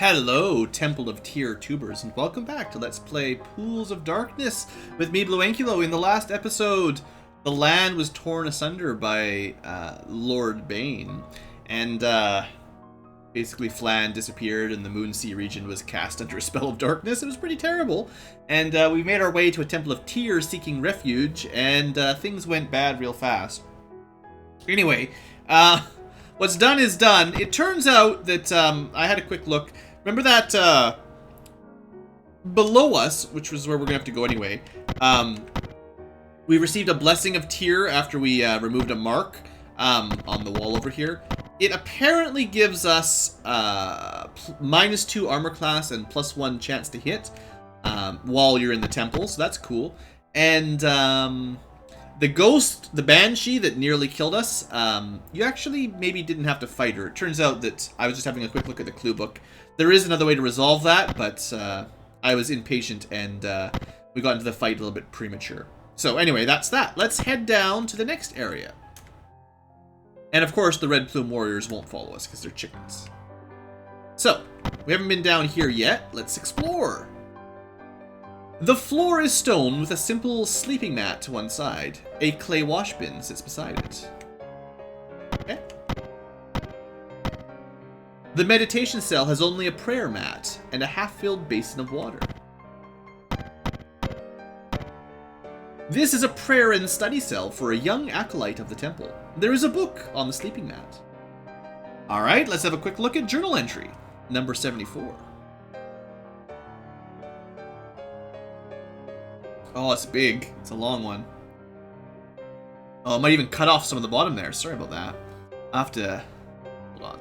Hello, Temple of Tyr tubers, and welcome back to Let's Play Pools of Darkness with me, BlueAnkylo. In the last episode, the land was torn asunder by Lord Bane, and basically Flan disappeared and the Moonsea region was cast under a spell of darkness. It was pretty terrible, and we made our way to a Temple of Tyr seeking refuge, and things went bad real fast. Anyway, what's done is done. It turns out that I had a quick look. Remember that below us, which was where we're going to have to go anyway, we received a Blessing of Tyr after we removed a mark on the wall over here. It apparently gives us -2 armor class and +1 chance to hit while you're in the temple, so that's cool. And the ghost, the Banshee that nearly killed us, you actually maybe didn't have to fight her. It turns out that I was just having a quick look at the clue book. There is another way to resolve that, but I was impatient and we got into the fight a little bit premature. So anyway, that's that. Let's head down to the next area. And of course, the Red Plume Warriors won't follow us because they're chickens. So, we haven't been down here yet. Let's explore. The floor is stone with a simple sleeping mat to one side. A clay wash bin sits beside it. Okay. The meditation cell has only a prayer mat and a half-filled basin of water. This is a prayer and study cell for a young acolyte of the temple. There is a book on the sleeping mat. Alright, let's have a quick look at journal entry, number 74. Oh, it's big. It's a long one. Oh, it might even cut off some of the bottom there. Sorry about that. I'll have to... Hold on.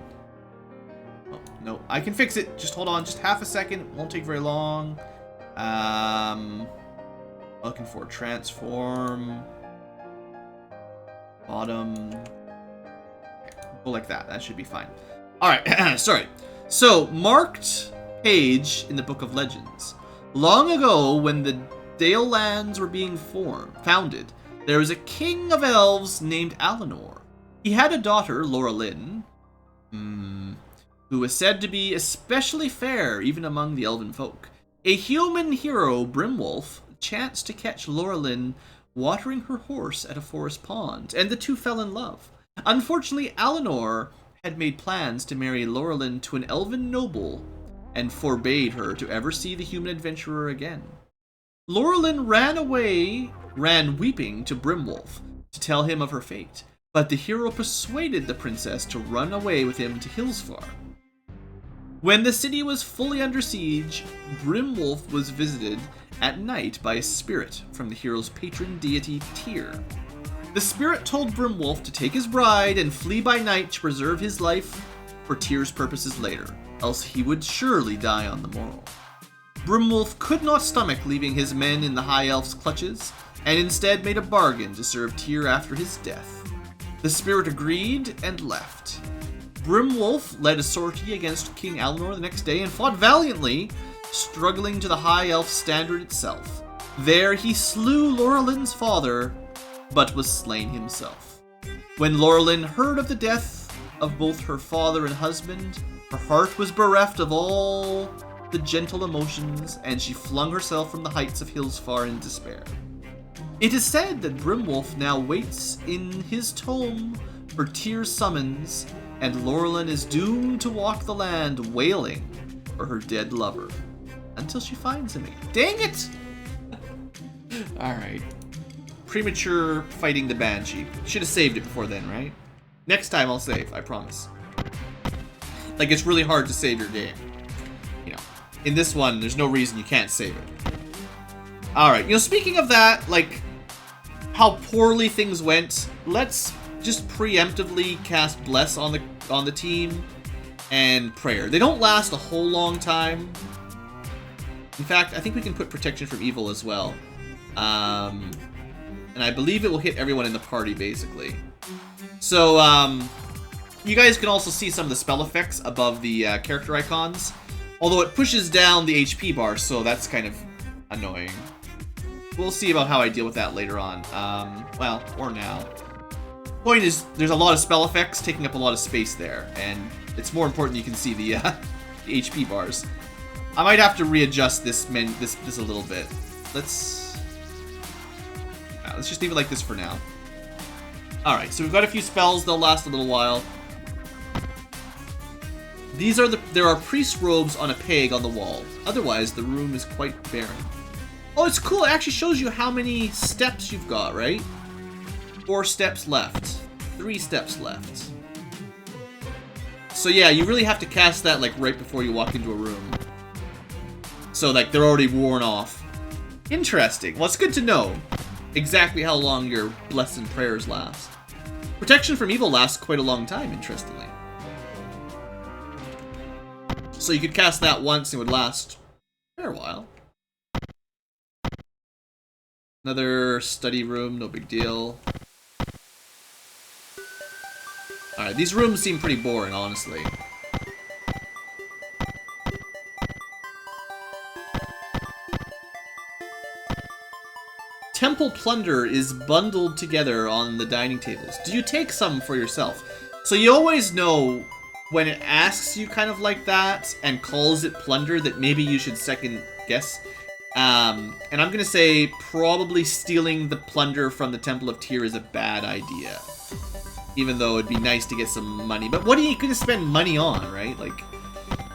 Oh, no. I can fix it. Just hold on. Just half a second. It won't take very long. Looking for transform. Bottom. Okay. Go like that. That should be fine. Alright. Sorry. So, marked page in the Book of Legends. Long ago, when the Dale lands were being founded, there was a king of elves named Alinor. He had a daughter, Laura Lynn, who was said to be especially fair even among the elven folk. A human hero, Brimwolf, chanced to catch Laura Lynn watering her horse at a forest pond, and the two fell in love. Unfortunately, Alinor had made plans to marry Laura Lynn to an elven noble and forbade her to ever see the human adventurer again. Laura Lynn ran weeping to Brimwolf to tell him of her fate, but the hero persuaded the princess to run away with him to Hillsfar. When the city was fully under siege, Brimwolf was visited at night by a spirit from the hero's patron deity, Tyr. The spirit told Brimwolf to take his bride and flee by night to preserve his life for Tyr's purposes later, else he would surely die on the morrow. Brimwolf could not stomach leaving his men in the High Elf's clutches, and instead made a bargain to serve Tyr after his death. The spirit agreed and left. Brimwolf led a sortie against King Alinor the next day and fought valiantly, struggling to the High Elf standard itself. There he slew Laura Lynn's father, but was slain himself. When Laura Lynn heard of the death of both her father and husband, her heart was bereft of all the gentle emotions, and she flung herself from the heights of Hillsfar in despair. It is said that Brimwolf now waits in his tome for Tyr's summons, and Laura Lynn is doomed to walk the land wailing for her dead lover until she finds him again. Dang it! Alright. Premature fighting the Banshee. Should have saved it before then, right? Next time I'll save, I promise. Like, it's really hard to save your game. You know, in this one, there's no reason you can't save it. Alright, you know, speaking of that, like, how poorly things went, let's just preemptively cast Bless on the team and Prayer. They don't last a whole long time. In fact, I think we can put Protection from Evil as well. And I believe it will hit everyone in the party, basically. So, you guys can also see some of the spell effects above the character icons. Although it pushes down the HP bar, so that's kind of annoying. We'll see about how I deal with that later on. Well, or now. Point is, there's a lot of spell effects taking up a lot of space there, and it's more important you can see the HP bars. I might have to readjust this this a little bit. Let's just leave it like this for now. Alright, so we've got a few spells. They'll last a little while. There are priest robes on a peg on the wall. Otherwise, the room is quite barren. Oh, it's cool. It actually shows you how many steps you've got, right? 4 steps left. 3 steps left. So yeah, you really have to cast that like right before you walk into a room. So like they're already worn off. Interesting. Well, it's good to know exactly how long your blessed prayers last. Protection from evil lasts quite a long time, interestingly. So you could cast that once and it would last a fair while. Another study room, no big deal. Alright, these rooms seem pretty boring, honestly. Temple plunder is bundled together on the dining tables. Do you take some for yourself? So you always know when it asks you kind of like that and calls it plunder that maybe you should second guess. And I'm gonna say probably stealing the plunder from the Temple of Tyr is a bad idea. Even though it'd be nice to get some money. But what are you gonna spend money on, right? Like,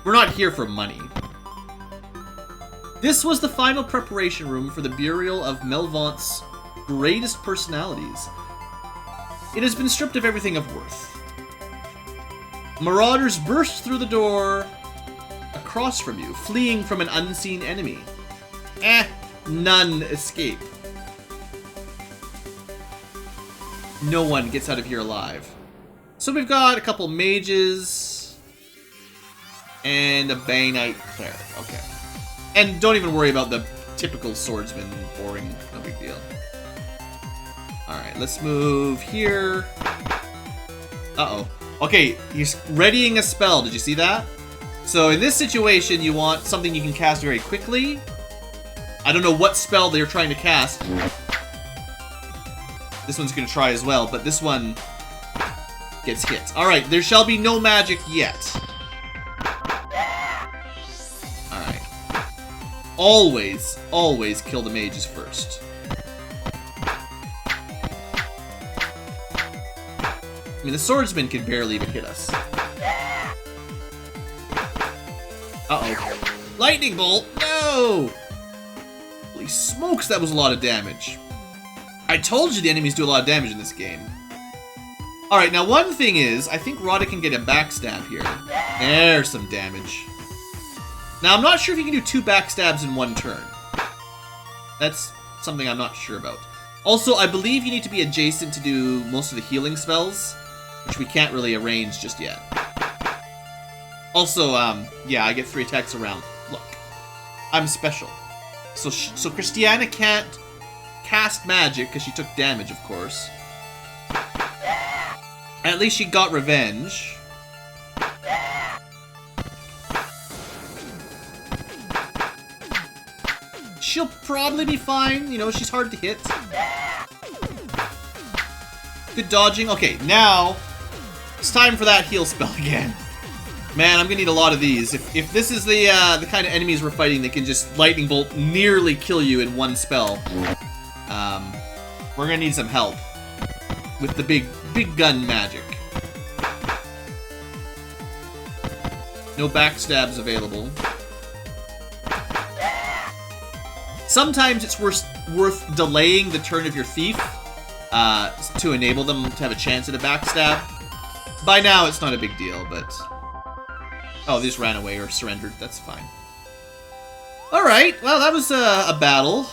we're not here for money. This was the final preparation room for the burial of Melvont's greatest personalities. It has been stripped of everything of worth. Marauders burst through the door across from you, fleeing from an unseen enemy. None escape. No one gets out of here alive. So we've got a couple mages and a Banknight cleric. Okay. And don't even worry about the typical swordsman, boring, no big deal. Alright, let's move here. Uh-oh. Okay, he's readying a spell. Did you see that? So in this situation, you want something you can cast very quickly. I don't know what spell they're trying to cast. This one's going to try as well, but this one gets hit. Alright, there shall be no magic yet. Alright. Always, always kill the mages first. I mean, the swordsman can barely even hit us. Uh-oh. Lightning bolt! No! Holy smokes, that was a lot of damage. I told you the enemies do a lot of damage in this game. Alright, now one thing is, I think Roddy can get a backstab here. There's some damage. Now, I'm not sure if you can do 2 backstabs in one turn. That's something I'm not sure about. Also, I believe you need to be adjacent to do most of the healing spells, which we can't really arrange just yet. Also, yeah, I get 3 attacks around. Look, I'm special. So Christiana can't cast magic because she took damage, of course. At least she got revenge. She'll probably be fine. You know, she's hard to hit. Good dodging. Okay, now it's time for that heal spell again. Man, I'm gonna need a lot of these. If this is the kind of enemies we're fighting that can just lightning bolt nearly kill you in one spell, we're gonna need some help with the big gun magic. No backstabs available. Sometimes it's worth delaying the turn of your thief to enable them to have a chance at a backstab. By now, it's not a big deal, but... Oh, they just ran away or surrendered. That's fine. Alright, well, that was a battle.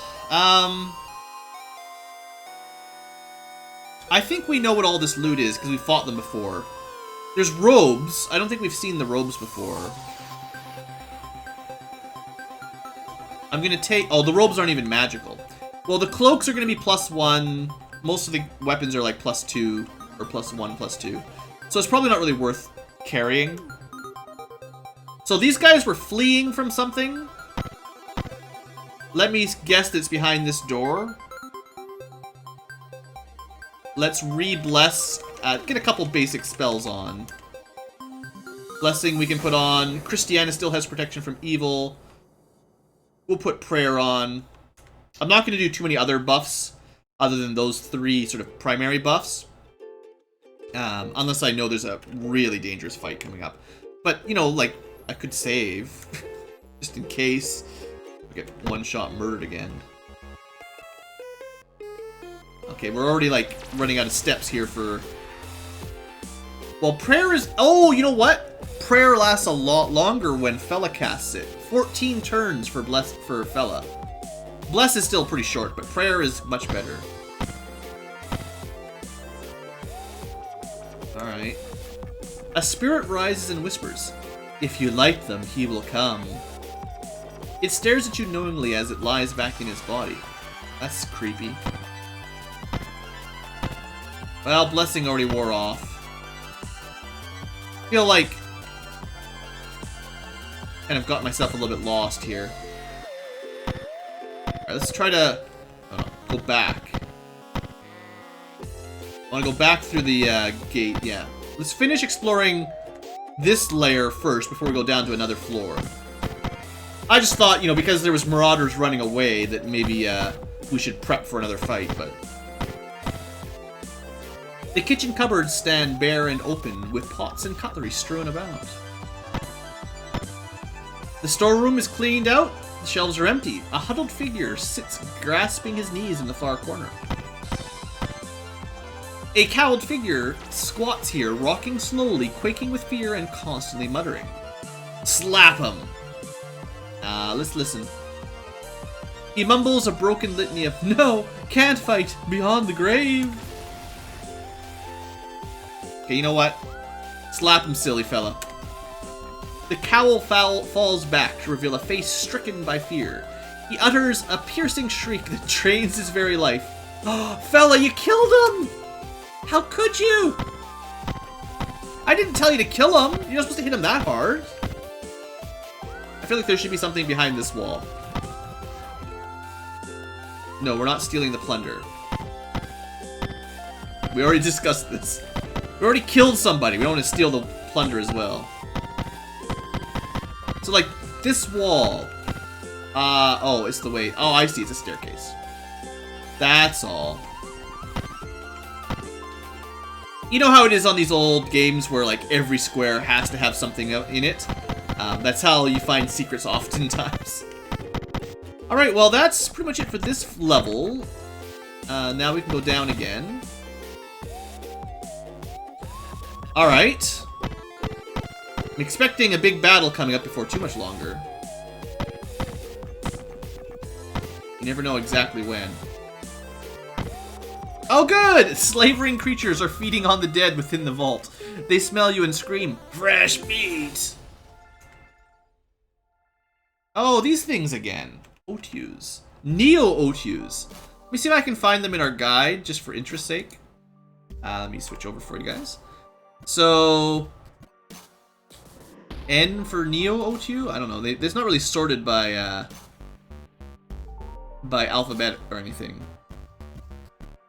I think we know what all this loot is, because we fought them before. There's robes. I don't think we've seen the robes before. I'm gonna take... Oh, the robes aren't even magical. Well, the cloaks are gonna be +1. Most of the weapons are like +2, or +1, +2. So it's probably not really worth carrying. So these guys were fleeing from something. Let me guess that it's behind this door. Let's re-bless, get a couple basic spells on. Blessing we can put on. Christiana still has protection from evil. We'll put prayer on. I'm not going to do too many other buffs other than those 3 sort of primary buffs. Unless I know there's a really dangerous fight coming up. But, you know, like, I could save. Just in case I get one-shot murdered again. Okay, we're already, like, running out of steps here for... Well, prayer is... Oh, you know what? Prayer lasts a lot longer when Fella casts it. 14 turns for Fella. Bless is still pretty short, but prayer is much better. Alright. A spirit rises and whispers. If you like them, he will come. It stares at you knowingly as it lies back in its body. That's creepy. Well, blessing already wore off. I feel like kind of got myself a little bit lost here. Alright, let's try to go back. I want to go back through the gate, yeah. Let's finish exploring this layer first before we go down to another floor. I just thought, you know, because there was marauders running away, that maybe we should prep for another fight, but... The kitchen cupboards stand bare and open, with pots and cutlery strewn about. The storeroom is cleaned out, the shelves are empty. A huddled figure sits grasping his knees in the far corner. A cowled figure squats here, rocking slowly, quaking with fear and constantly muttering. Slap him! Let's listen. He mumbles a broken litany of, no, can't fight, beyond the grave. Okay, you know what? Slap him, silly fella. The cowl falls back to reveal a face stricken by fear. He utters a piercing shriek that drains his very life. Oh, fella, you killed him! How could you? I didn't tell you to kill him. You're not supposed to hit him that hard. I feel like there should be something behind this wall. No, we're not stealing the plunder. We already discussed this. We already killed somebody. We don't want to steal the plunder as well. So, like, this wall. Oh, it's the way. Oh, I see. It's a staircase. That's all. You know how it is on these old games where, like, every square has to have something in it? That's how you find secrets oftentimes. Alright, well, that's pretty much it for this level. Now we can go down again. Alright. I'm expecting a big battle coming up before too much longer. You never know exactly when. Oh good! Slavering creatures are feeding on the dead within the vault. They smell you and scream, fresh meat! Oh, these things again. Otius. Neo-Otius. Let me see if I can find them in our guide, just for interest's sake. Let me switch over for you guys. So... N for Neo-Otiu? I don't know. It's not really sorted by alphabet or anything.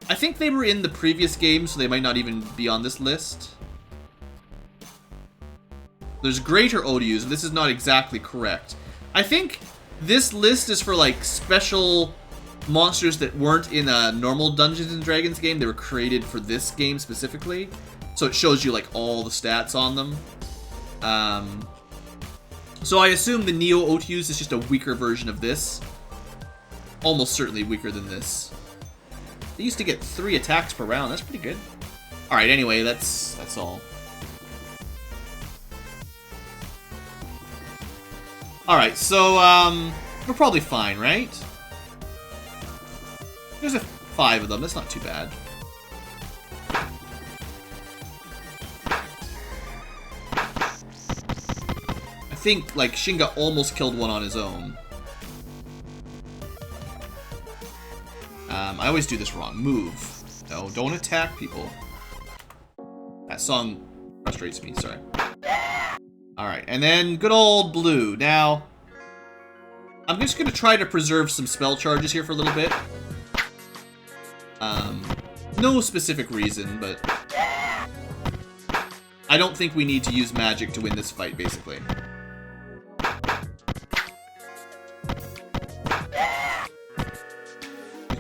I think they were in the previous game, so they might not even be on this list. There's greater Odius, and this is not exactly correct. I think this list is for, like, special monsters that weren't in a normal Dungeons & Dragons game. They were created for this game specifically. So it shows you, like, all the stats on them. So I assume the Neo-Otius is just a weaker version of this. Almost certainly weaker than this. They used to get 3 attacks per round. That's pretty good. Alright, anyway, that's all. Alright, so, we're probably fine, right? There's 5 of them. That's not too bad. I think, like, Shinga almost killed one on his own. I always do this wrong. Move. No, don't attack people. That song frustrates me, sorry. Alright, and then good old blue. Now, I'm just going to try to preserve some spell charges here for a little bit. No specific reason, but... I don't think we need to use magic to win this fight, basically.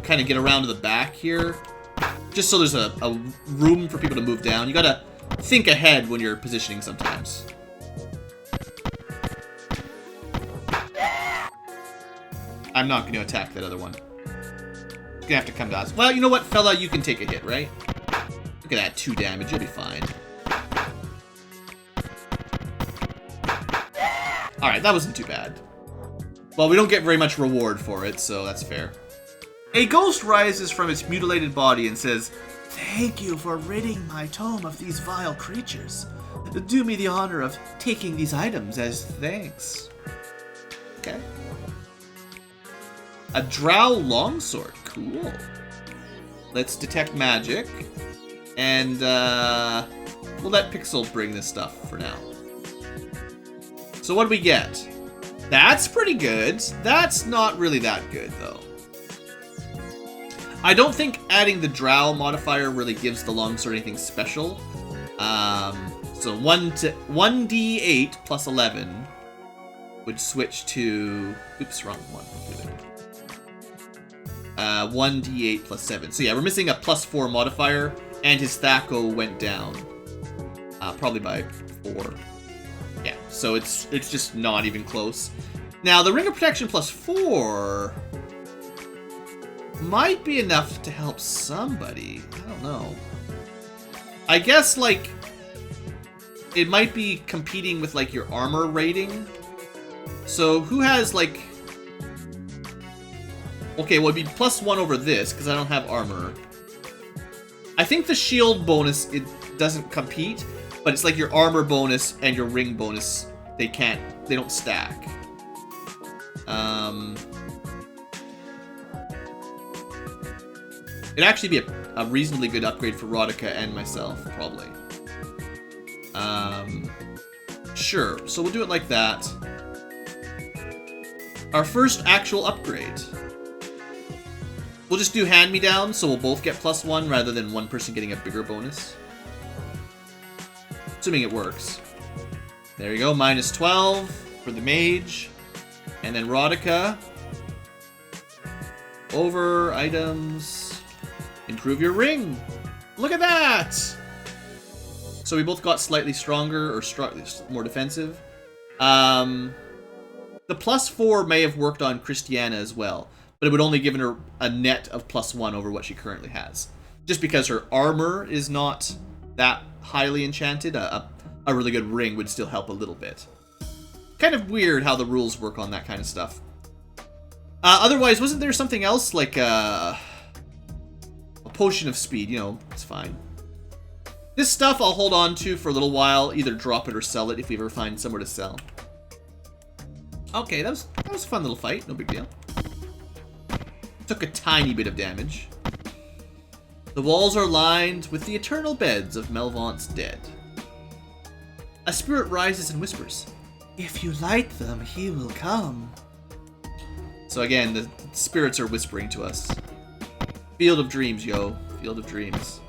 Kind of get around to the back here, just so there's a room for people to move down. You gotta think ahead when you're positioning sometimes. I'm not going to attack that other one. It's gonna have to come to us. Well, you know what, fella? You can take a hit, right? Look at that, 2 damage. You'll be fine. Alright, that wasn't too bad. Well, we don't get very much reward for it, so that's fair. A ghost rises from its mutilated body and says, "Thank you for ridding my tome of these vile creatures. Do me the honor of taking these items as thanks." Okay. A drow longsword. Cool. Let's detect magic. And, we'll let Pixel bring this stuff for now. So what do we get? That's pretty good. That's not really that good, though. I don't think adding the drow modifier really gives the longsword anything special. So 1d8 plus 11 would switch to... Oops, wrong one. 1d8 plus 7. So yeah, we're missing a plus 4 modifier, and his Thaco went down. Probably by 4. Yeah, so it's just not even close. Now, the Ring of Protection plus 4... might be enough to help somebody. I don't know. I guess, like, it might be competing with, like, your armor rating. So, who has, like... Okay, well, it'd be plus 1 over this, because I don't have armor. I think the shield bonus, it doesn't compete, but it's like your armor bonus and your ring bonus, they don't stack. It'd actually be a reasonably good upgrade for Rodica and myself, probably. Sure, so we'll do it like that. Our first actual upgrade. We'll just do hand-me-down, so we'll both get plus 1 rather than one person getting a bigger bonus. Assuming it works. There you go, minus 12 for the mage. And then Rodica. Over items. Improve your ring. Look at that! So we both got slightly stronger, or more defensive. The plus 4 may have worked on Christiana as well, but it would only given her a net of plus 1 over what she currently has. Just because her armor is not that highly enchanted, a really good ring would still help a little bit. Kind of weird how the rules work on that kind of stuff. Otherwise, wasn't there something else, like a potion of speed? You know, it's fine. This stuff I'll hold on to for a little while, either drop it or sell it if we ever find somewhere to sell. Okay, that was a fun little fight, no big deal. Took a tiny bit of damage. The walls are lined with the eternal beds of Melvont's dead. A spirit rises and whispers, "If you light them, he will come." So again, the spirits are whispering to us. Field of dreams, yo. Field of dreams.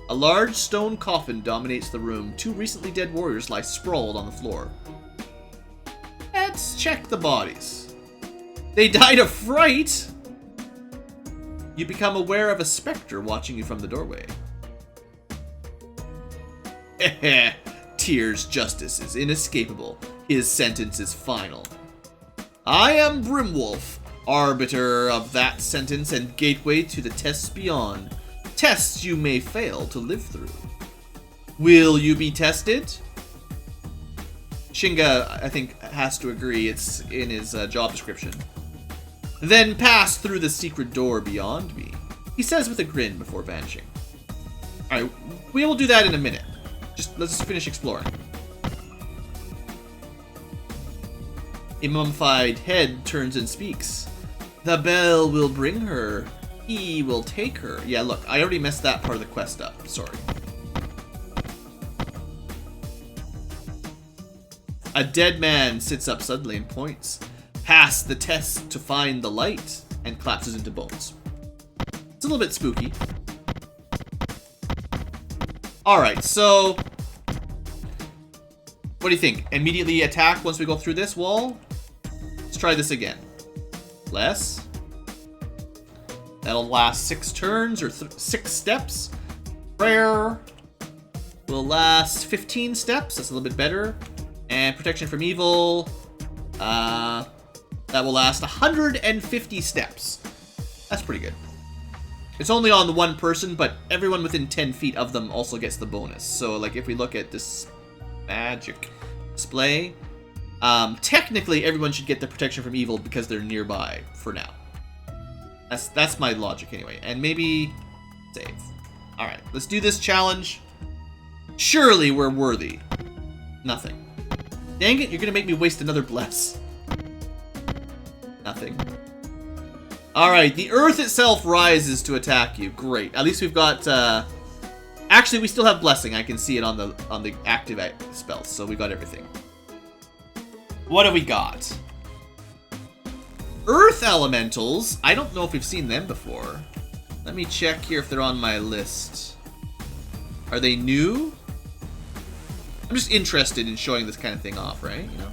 A large stone coffin dominates the room. 2 recently dead warriors lie sprawled on the floor. Let's check the bodies. They died of fright! You become aware of a specter watching you from the doorway. Tyr's justice is inescapable. His sentence is final. I am Brimwolf, arbiter of that sentence and gateway to the tests beyond. Tests you may fail to live through. Will you be tested? Shinga, I think, has to agree. It's in his job description. Then pass through the secret door beyond me, he says with a grin before vanishing. Alright, we will do that in a minute. Let's finish exploring. A mummified head turns and speaks. The bell will bring her. He will take her. Yeah, look, I already messed that part of the quest up. Sorry. A dead man sits up suddenly and points. Pass the test to find the light, and collapses into bones. It's a little bit spooky. Alright, so... what do you think? Immediately attack once we go through this wall? Let's try this again. Less. That'll last 6 turns, or 6 steps. Prayer will last 15 steps. That's a little bit better. And protection from evil... that will last 150 steps. That's pretty good. It's only on the one person, but everyone within 10 feet of them also gets the bonus. So, like, if we look at this magic display, technically everyone should get the protection from evil because they're nearby for now. That's my logic anyway. And maybe save. All right, let's do this challenge. Surely we're worthy. Nothing. Dang it, you're gonna make me waste another bless. Nothing. Alright, the earth itself rises to attack you. Great. At least we've got, actually, we still have Blessing. I can see it on the active spells, so we got everything. What have we got? Earth Elementals. I don't know if we've seen them before. Let me check here if they're on my list. Are they new? I'm just interested in showing this kind of thing off, right? You know?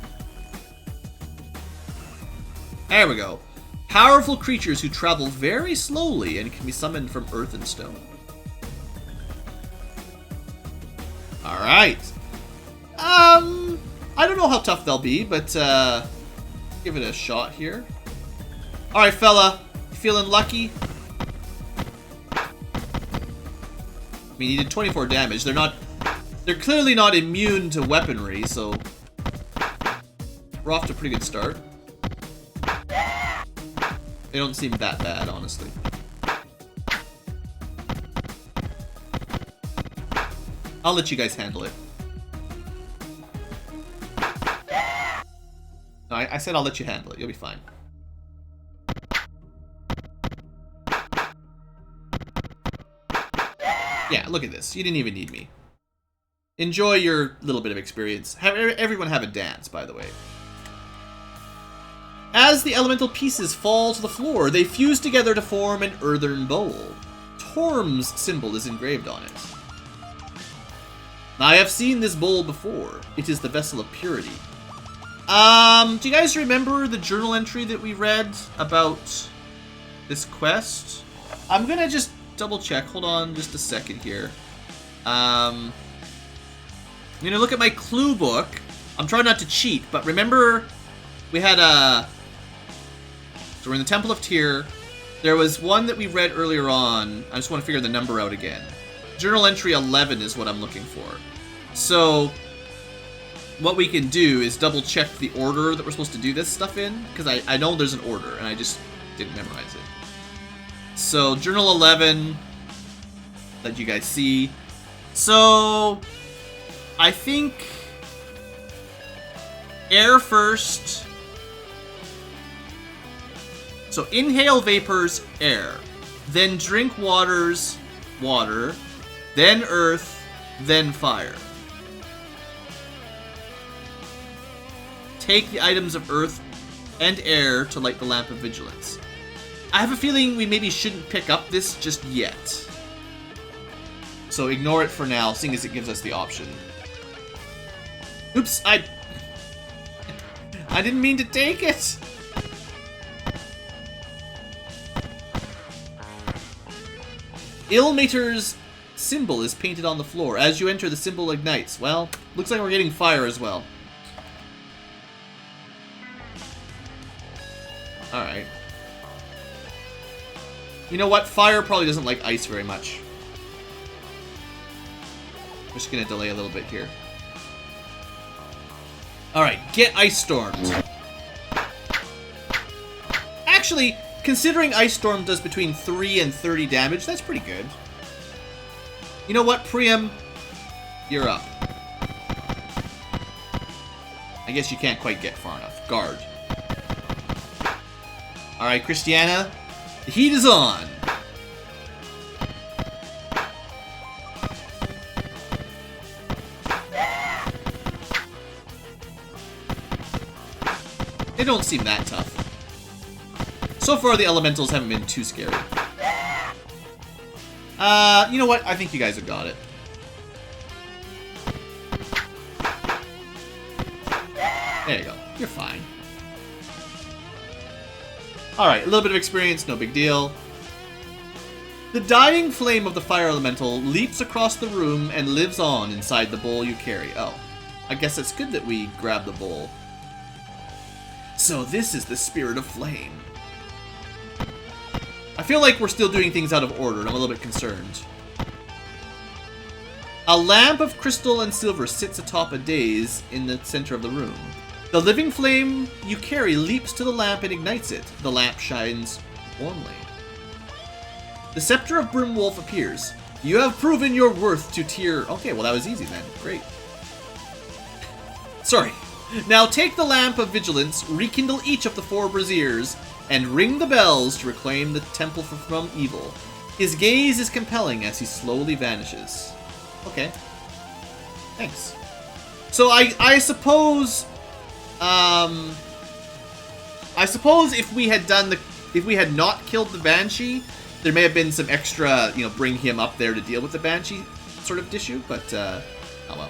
There we go. Powerful creatures who travel very slowly and can be summoned from earth and stone. Alright. I don't know how tough they'll be, but give it a shot here. Alright, fella. You feeling lucky? I mean, he did 24 damage. They're clearly not immune to weaponry, so we're off to a pretty good start. They don't seem that bad, honestly. I'll let you guys handle it. No, I said I'll let you handle it. You'll be fine. Yeah, look at this. You didn't even need me. Enjoy your little bit of experience. Everyone have a dance, by the way. As the elemental pieces fall to the floor, they fuse together to form an earthen bowl. Torm's symbol is engraved on it. I have seen this bowl before. It is the vessel of purity. Do you guys remember the journal entry that we read about this quest? I'm gonna just double check. Hold on just a second here. I'm gonna look at my clue book. I'm trying not to cheat, but remember we had a... So we're in the Temple of Tyr. There was one that we read earlier on. I just want to figure the number out again. Journal entry 11 is what I'm looking for. So what we can do is double check the order that we're supposed to do this stuff in, because I know there's an order and I just didn't memorize it. So journal 11, let you guys see. So I think air first. So inhale vapors, air. Then drink waters, water. Then earth, then fire. Take the items of earth and air to light the lamp of vigilance. I have a feeling we maybe shouldn't pick up this just yet. So ignore it for now, seeing as it gives us the option. Oops, I didn't mean to take it! Ilmater's symbol is painted on the floor. As you enter, the symbol ignites. Well, looks like we're getting fire as well. Alright. You know what? Fire probably doesn't like ice very much. I'm just gonna delay a little bit here. Alright, get ice stormed. Actually, considering Ice Storm does between 3 and 30 damage, that's pretty good. You know what, Priam? You're up. I guess you can't quite get far enough. Guard. Alright, Christiana. The heat is on. They don't seem that tough. So far, the elementals haven't been too scary. You know what? I think you guys have got it. There you go. You're fine. Alright, a little bit of experience, no big deal. The dying flame of the fire elemental leaps across the room and lives on inside the bowl you carry. Oh, I guess it's good that we grab the bowl. So this is the spirit of flame. I feel like we're still doing things out of order, and I'm a little bit concerned. A lamp of crystal and silver sits atop a dais in the center of the room. The living flame you carry leaps to the lamp and ignites it. The lamp shines warmly. The scepter of Brimwolf appears. You have proven your worth to Tyr. Okay, well that was easy then. Great. Sorry. Now take the lamp of vigilance, rekindle each of the 4 braziers, and ring the bells to reclaim the temple from evil. His gaze is compelling as he slowly vanishes. Okay. Thanks. So I suppose if we had not killed the Banshee, there may have been some extra, bring him up there to deal with the Banshee sort of issue, but oh well.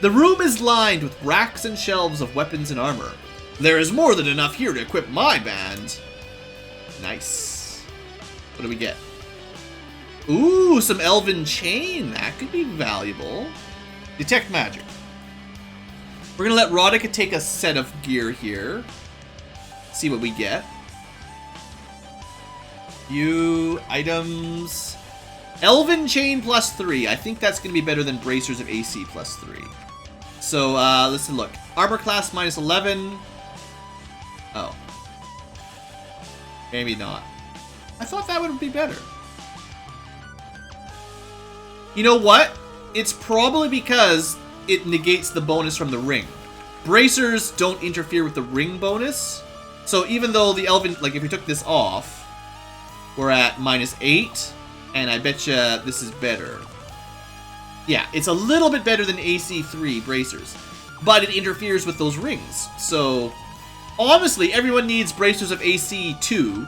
The room is lined with racks and shelves of weapons and armor. There is more than enough here to equip my band. Nice. What do we get? Ooh, some elven chain. That could be valuable. Detect magic. We're gonna let Rodica take a set of gear here. See what we get. Few items. Elven chain +3. I think that's gonna be better than bracers of AC +3. So let's look. Armor class -11. Oh. Maybe not. I thought that would be better. You know what? It's probably because it negates the bonus from the ring. Bracers don't interfere with the ring bonus. So even though the elven, like if we took this off, we're at -8, and I bet you this is better. Yeah, it's a little bit better than AC3 bracers, but it interferes with those rings. So honestly, everyone needs bracers of AC2,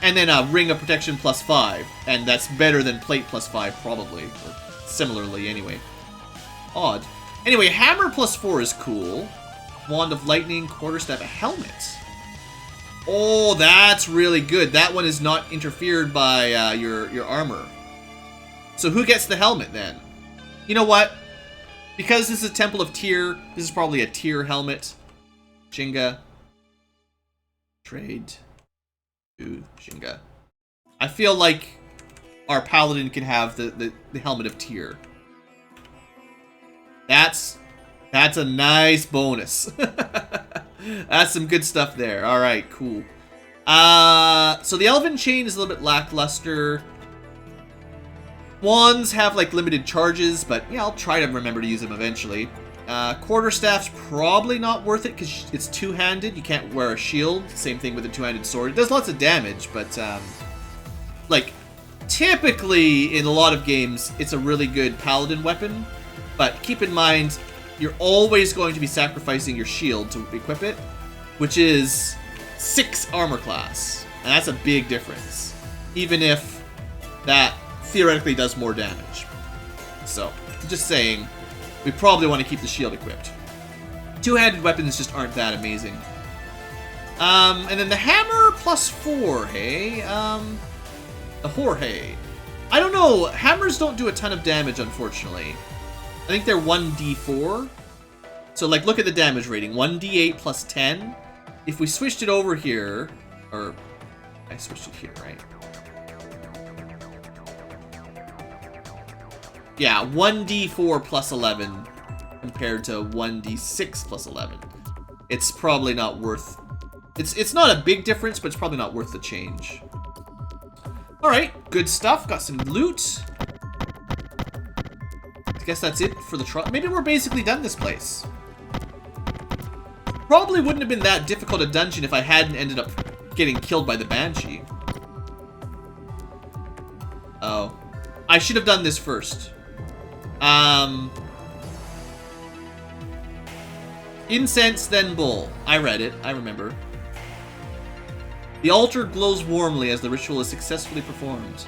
and then a ring of protection +5, and that's better than plate +5 probably, or similarly anyway. Odd. Anyway, hammer +4 is cool. Wand of lightning, quarterstaff, a helmet. Oh, that's really good. That one is not interfered by your armor. So who gets the helmet then? You know what? Because this is a Temple of Tyr, this is probably a Tyr helmet. Shinga. Trade to Shinga. I feel like our paladin can have the helmet of Tyr. That's a nice bonus. That's some good stuff there. Alright, cool. So the Elven Chain is a little bit lackluster. Wands have like limited charges, but yeah, I'll try to remember to use them eventually. Quarterstaff's probably not worth it because it's two-handed. You can't wear a shield. Same thing with a two-handed sword. It does lots of damage, but like typically in a lot of games, it's a really good paladin weapon. But keep in mind, you're always going to be sacrificing your shield to equip it, which is 6 armor class. And that's a big difference, even if that theoretically does more damage. So, just saying, we probably want to keep the shield equipped. Two-handed weapons just aren't that amazing. And then the hammer +4, hey? The Jorge. I don't know, hammers don't do a ton of damage, unfortunately. I think they're 1d4. So, like, look at the damage rating. 1d8 +10. If we switched it over here, or I switched it here, right? Yeah, 1d4 +11 compared to 1d6 +11. It's probably not worth... It's not a big difference, but it's probably not worth the change. Alright, good stuff. Got some loot. I guess that's it for the trial. Maybe we're basically done this place. Probably wouldn't have been that difficult a dungeon if I hadn't ended up getting killed by the Banshee. Oh. I should have done this first. Incense, then bull. I read it. I remember. The altar glows warmly as the ritual is successfully performed.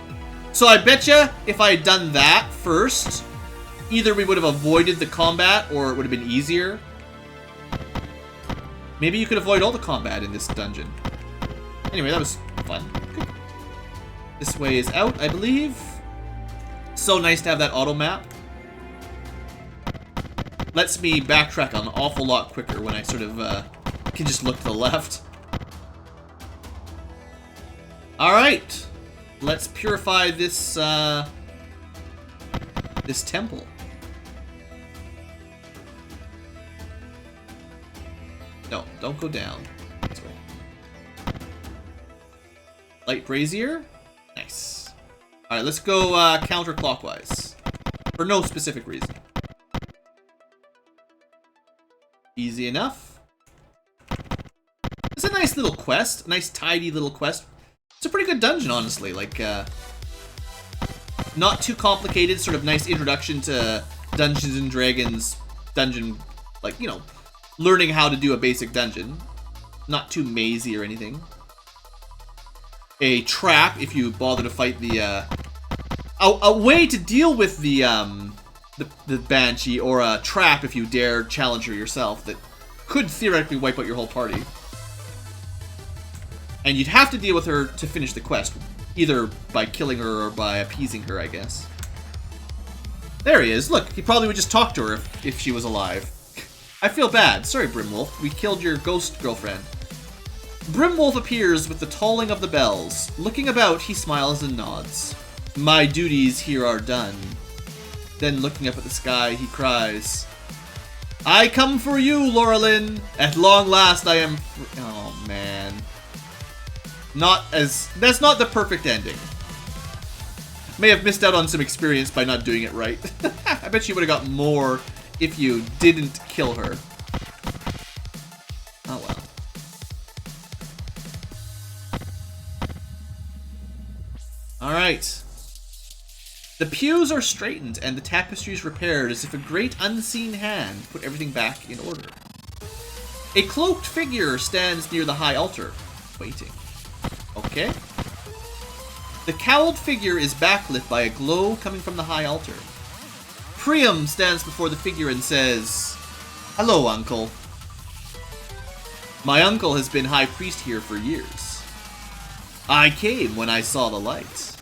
So I betcha if I had done that first, either we would have avoided the combat or it would have been easier. Maybe you could avoid all the combat in this dungeon. Anyway, that was fun. Good. This way is out, I believe. So nice to have that auto map. Lets me backtrack an awful lot quicker when I sort of can just look to the left. Alright. Let's purify this this temple. No, don't go down. This way. Light brazier. Nice. Alright, let's go counterclockwise. For no specific reason. Easy enough. It's a nice little quest. A nice tidy little quest. It's a pretty good dungeon, honestly. Like, not too complicated. Sort of nice introduction to Dungeons and Dragons dungeon. Like, you know, learning how to do a basic dungeon. Not too mazy or anything. A trap if you bother to fight the, a way to deal with the Banshee, or a trap if you dare challenge her yourself that could theoretically wipe out your whole party. And you'd have to deal with her to finish the quest, either by killing her or by appeasing her, I guess. There he is. Look, he probably would just talk to her if she was alive. I feel bad. Sorry, Brimwolf. We killed your ghost girlfriend. Brimwolf appears with the tolling of the bells. Looking about, he smiles and nods. My duties here are done. Then looking up at the sky, he cries, I come for you, Laurelyn! At long last I am oh, man. That's not the perfect ending. May have missed out on some experience by not doing it right. I bet you would have got more if you didn't kill her. Oh well. Alright. The pews are straightened and the tapestries repaired as if a great unseen hand put everything back in order. A cloaked figure stands near the high altar, waiting. Okay. The cowled figure is backlit by a glow coming from the high altar. Priam stands before the figure and says, Hello, Uncle. My uncle has been high priest here for years. I came when I saw the light.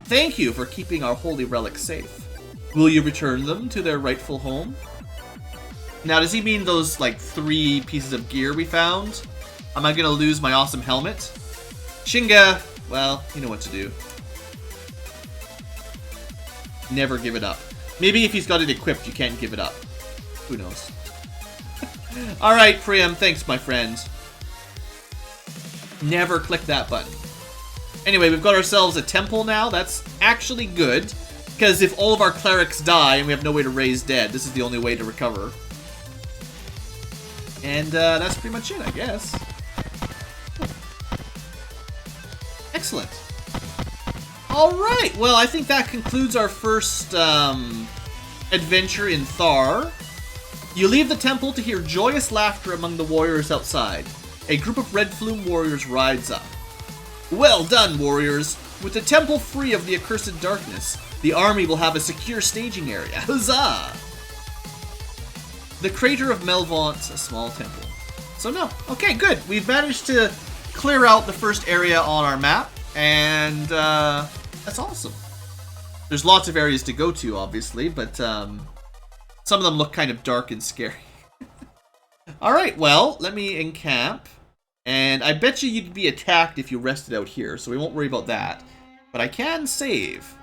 Thank you for keeping our holy relics safe. Will you return them to their rightful home? Now, does he mean those, like, 3 pieces of gear we found? Am I gonna lose my awesome helmet? Shinga! Well, you know what to do. Never give it up. Maybe if he's got it equipped, you can't give it up. Who knows? Alright, Priam, thanks, my friend. Never click that button. Anyway, we've got ourselves a temple now. That's actually good, because if all of our clerics die and we have no way to raise dead, this is the only way to recover. And that's pretty much it, I guess. Excellent. Alright, well, I think that concludes our first adventure in Thar. You leave the temple to hear joyous laughter among the warriors outside. A group of red flume warriors rides up. Well done, warriors! With the temple free of the accursed darkness, the army will have a secure staging area. Huzzah! The crater of Melvaunt, a small temple. So no. Okay, good. We've managed to clear out the first area on our map, and that's awesome. There's lots of areas to go to, obviously, but some of them look kind of dark and scary. Alright, well, let me encamp. And I bet you'd be attacked if you rested out here, so we won't worry about that. But I can save.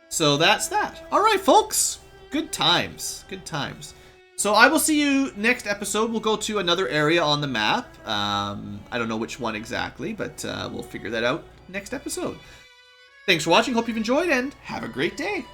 So that's that. Alright, folks. Good times. Good times. So I will see you next episode. We'll go to another area on the map. I don't know which one exactly, but we'll figure that out next episode. Thanks for watching. Hope you've enjoyed, and have a great day.